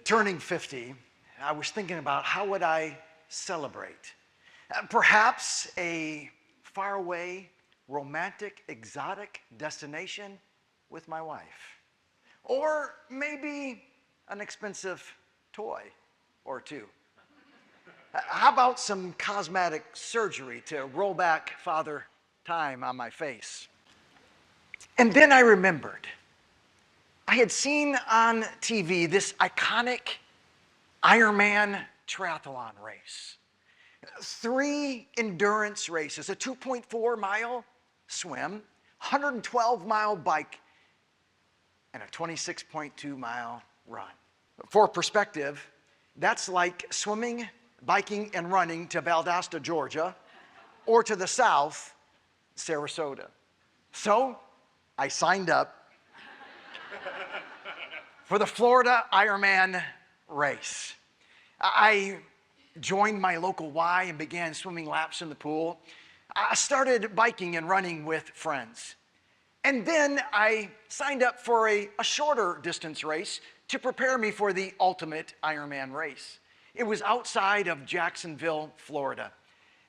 turning 50, I was thinking about how would I celebrate? Perhaps a faraway, romantic, exotic destination with my wife. Or maybe an expensive toy or two. How about some cosmetic surgery to roll back father time on my face? And then I remembered. I had seen on TV this iconic IronMan triathlon race. 3 endurance races, a 2.4-mile swim, 112-mile bike, and a 26.2-mile run. For perspective, that's like swimming, biking, and running to Valdosta, Georgia, or to the south, Sarasota. So I signed up for the Florida Ironman race. I joined my local Y and began swimming laps in the pool. I started biking and running with friends. And then I signed up for a shorter distance race to prepare me for the ultimate Ironman race. It was outside of Jacksonville, Florida.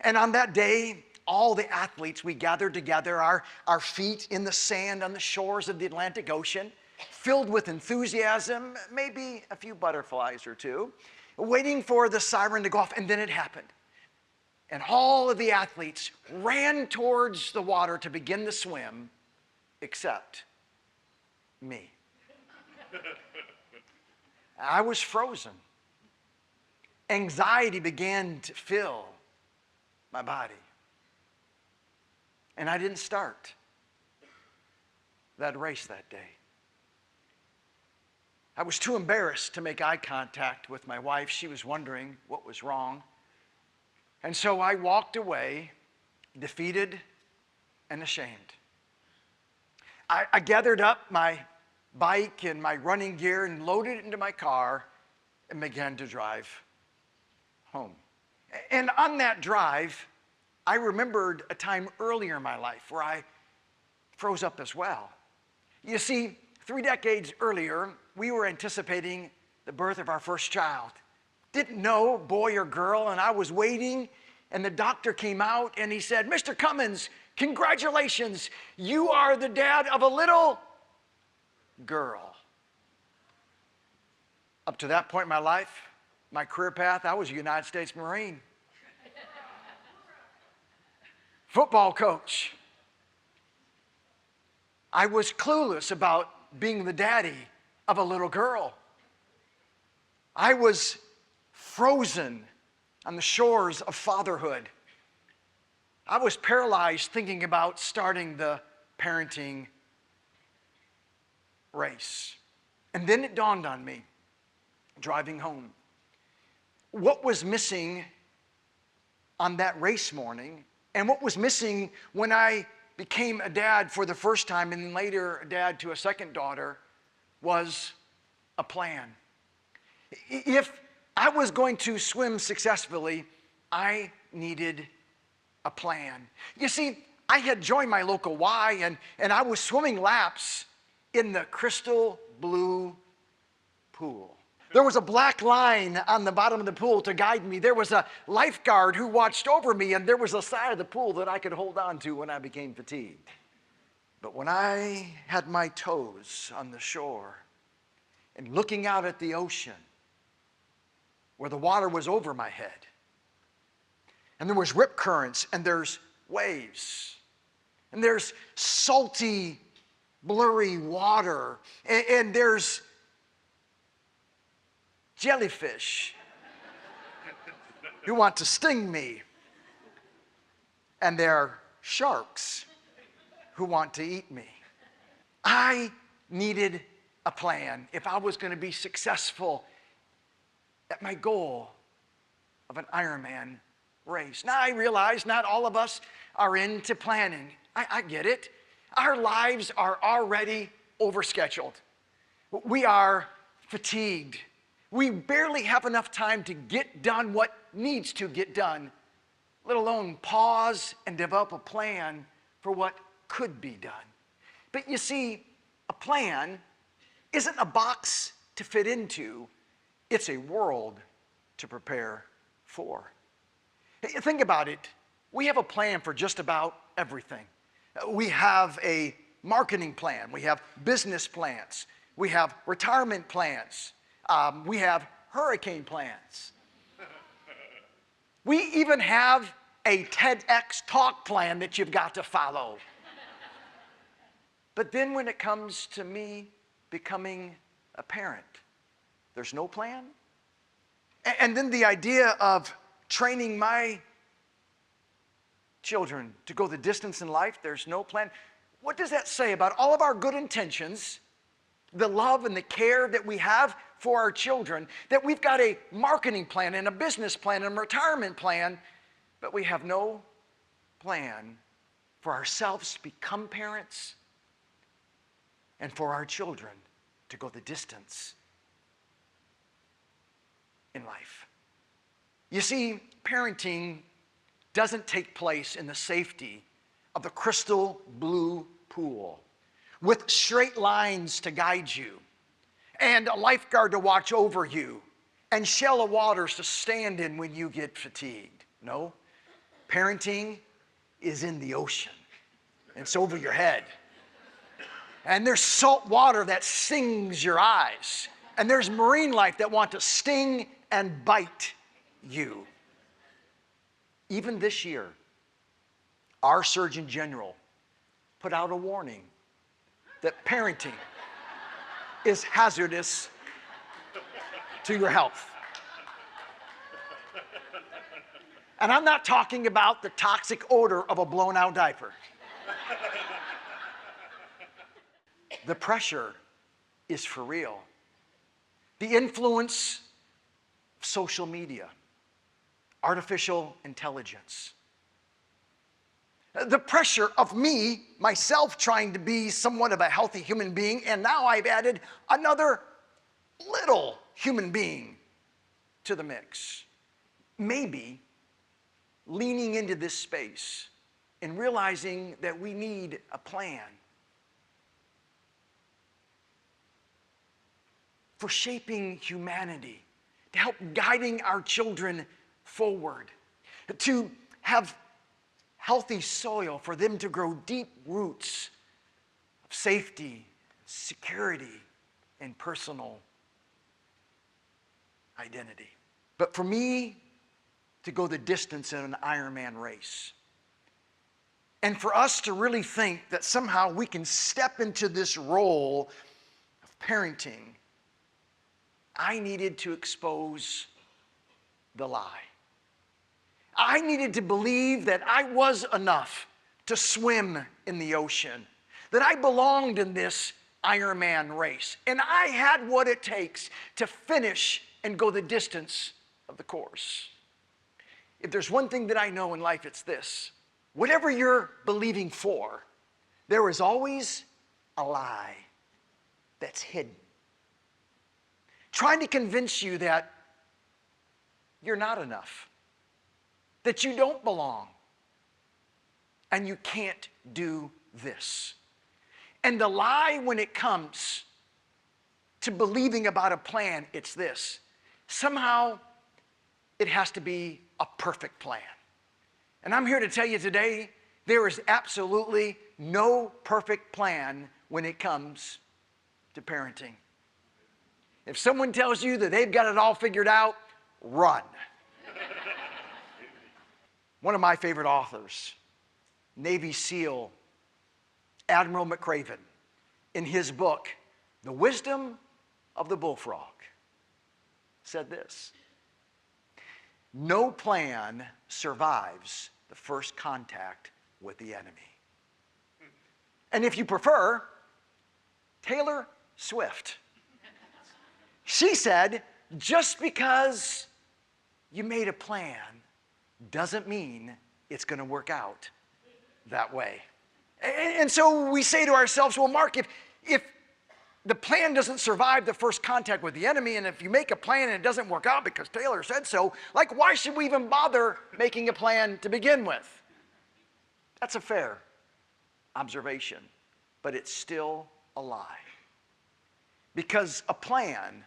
And on that day, all the athletes, we gathered together, our feet in the sand on the shores of the Atlantic Ocean, filled with enthusiasm, maybe a few butterflies or two, waiting for the siren to go off, and then it happened. And all of the athletes ran towards the water to begin the swim, except me. I was frozen. Anxiety began to fill my body. And I didn't start that race that day. I was too embarrassed to make eye contact with my wife. She was wondering what was wrong. And so I walked away, defeated and ashamed. I gathered up my bike and my running gear and loaded it into my car and began to drive home. And on that drive, I remembered a time earlier in my life where I froze up as well. You see, 3 decades earlier, we were anticipating the birth of our first child. Didn't know, boy or girl, and I was waiting, and the doctor came out and he said, "Mr. Cummins, congratulations, you are the dad of a little girl." Up to that point in my life, my career path, I was a United States Marine. Football coach. I was clueless about being the daddy of a little girl. I was frozen on the shores of fatherhood. I was paralyzed thinking about starting the parenting race. And then it dawned on me, driving home, what was missing on that race morning, and what was missing when I became a dad for the first time and then later a dad to a second daughter, was a plan. If I was going to swim successfully, I needed a plan. You see, I had joined my local Y and I was swimming laps in the crystal blue pool. There was a black line on the bottom of the pool to guide me. There was a lifeguard who watched over me, and there was a side of the pool that I could hold on to when I became fatigued. But when I had my toes on the shore and looking out at the ocean where the water was over my head, and there was rip currents, and there's waves, and there's salty, blurry water, and there's jellyfish who want to sting me, and there are sharks who want to eat me. I needed a plan if I was going to be successful at my goal of an Ironman race. Now I realize not all of us are into planning. I get it. Our lives are already overscheduled. We are fatigued. We barely have enough time to get done what needs to get done, let alone pause and develop a plan for what could be done. But you see, a plan isn't a box to fit into. It's a world to prepare for. Hey, think about it. We have a plan for just about everything. We have a marketing plan. We have business plans. We have retirement plans. We have hurricane plans. We even have a TEDx talk plan that you've got to follow. But then when it comes to me becoming a parent, there's no plan. And then the idea of training my children to go the distance in life, there's no plan. What does that say about all of our good intentions, the love and the care that we have for our children, that we've got a marketing plan and a business plan and a retirement plan, but we have no plan for ourselves to become parents and for our children to go the distance in life? You see, parenting doesn't take place in the safety of the crystal blue pool with straight lines to guide you and a lifeguard to watch over you and shallow waters to stand in when you get fatigued. No, parenting is in the ocean. It's over your head. And there's salt water that stings your eyes. And there's marine life that want to sting and bite you. Even this year, our Surgeon General put out a warning that parenting is hazardous to your health. And I'm not talking about the toxic odor of a blown out diaper. The pressure is for real. The influence of social media, artificial intelligence. The pressure of me, myself, trying to be somewhat of a healthy human being, and now I've added another little human being to the mix. Maybe leaning into this space and realizing that we need a plan for shaping humanity, to help guiding our children forward, to have healthy soil for them to grow deep roots of safety, security, and personal identity. But for me to go the distance in an Ironman race, and for us to really think that somehow we can step into this role of parenting, I needed to expose the lie. I needed to believe that I was enough to swim in the ocean, that I belonged in this Ironman race, and I had what it takes to finish and go the distance of the course. If there's one thing that I know in life, it's this: whatever you're believing for, there is always a lie that's hidden, trying to convince you that you're not enough, that you don't belong, and you can't do this. And the lie when it comes to believing about a plan, it's this: somehow it has to be a perfect plan. And I'm here to tell you today, there is absolutely no perfect plan when it comes to parenting. If someone tells you that they've got it all figured out, run. One of my favorite authors, Navy SEAL Admiral McRaven, in his book, The Wisdom of the Bullfrog, said this: no plan survives the first contact with the enemy. And if you prefer, Taylor Swift, she said, just because you made a plan doesn't mean it's going to work out that way. And so we say to ourselves, well, Mark, if the plan doesn't survive the first contact with the enemy, and if you make a plan and it doesn't work out because Taylor said so, like, why should we even bother making a plan to begin with? That's a fair observation, but it's still a lie. Because a plan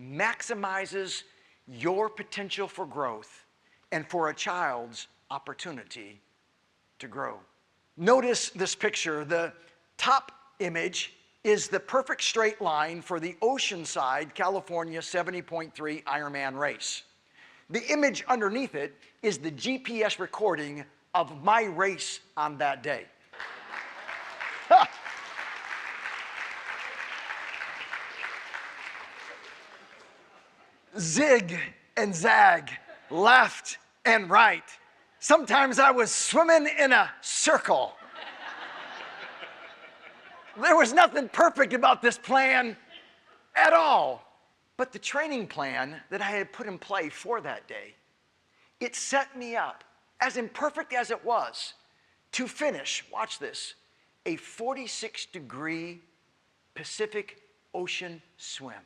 maximizes your potential for growth and for a child's opportunity to grow. Notice this picture. The top image is the perfect straight line for the Oceanside, California 70.3 Ironman race. The image underneath it is the GPS recording of my race on that day. Zig and zag, left and right. Sometimes I was swimming in a circle. There was nothing perfect about this plan at all. But the training plan that I had put in play for that day, it set me up, as imperfect as it was, to finish, watch this, a 46-degree Pacific Ocean swim.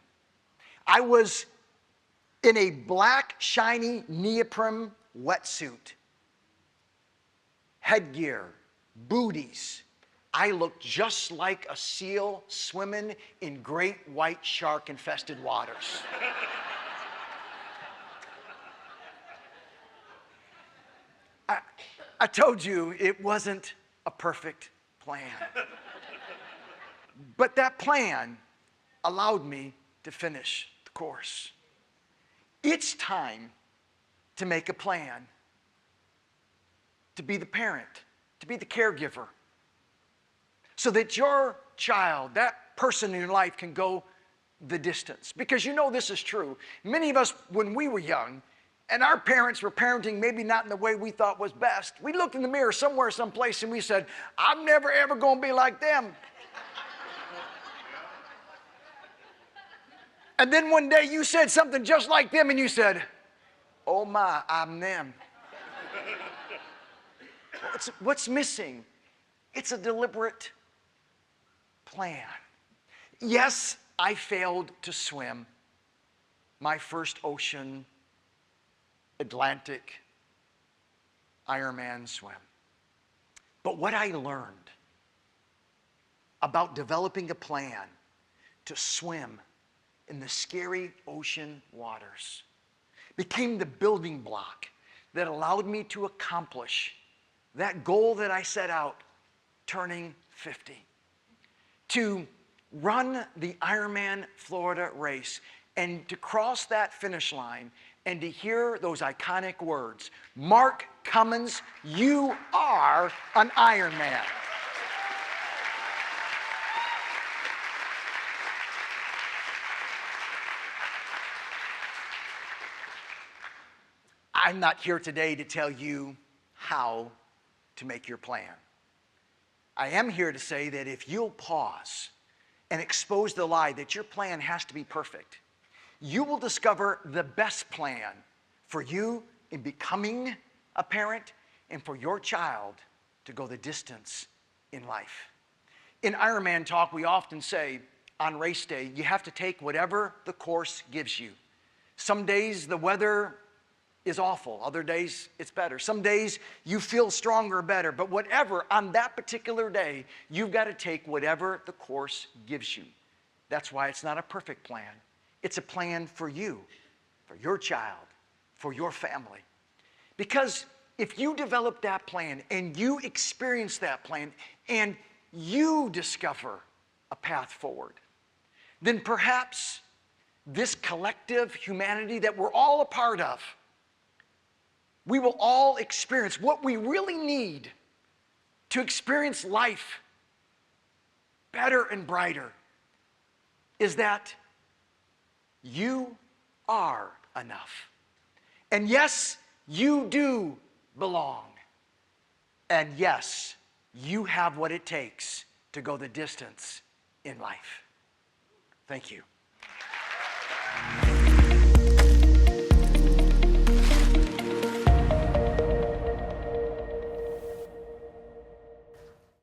I was in a black, shiny neoprene wetsuit, headgear, booties. I looked just like a seal swimming in great white shark-infested waters. I told you it wasn't a perfect plan. But that plan allowed me to finish the course. It's time to make a plan, to be the parent, to be the caregiver, so that your child, that person in your life, can go the distance. Because you know this is true. Many of us, when we were young, and our parents were parenting maybe not in the way we thought was best, we looked in the mirror somewhere, someplace, and we said, I'm never, ever going to be like them. And then one day you said something just like them, and you said, oh my, I'm them. What's missing? It's a deliberate plan. Yes, I failed to swim my first ocean Atlantic Ironman swim. But what I learned about developing a plan to swim in the scary ocean waters became the building block that allowed me to accomplish that goal that I set out turning 50. To run the IronMan Florida race and to cross that finish line and to hear those iconic words, Mark Cummins, you are an Ironman. I'm not here today to tell you how to make your plan. I am here to say that if you'll pause and expose the lie that your plan has to be perfect, you will discover the best plan for you in becoming a parent and for your child to go the distance in life. In Ironman Talk, we often say on race day, you have to take whatever the course gives you. Some days the weather is awful. Other days it's better. Some days you feel stronger or better. But whatever, on that particular day, you've got to take whatever the course gives you. That's why it's not a perfect plan. It's a plan for you, for your child, for your family. Because if you develop that plan and you experience that plan and you discover a path forward, then perhaps this collective humanity that we're all a part of, we will all experience what we really need to experience life better and brighter is that you are enough. And yes, you do belong. And yes, you have what it takes to go the distance in life. Thank you.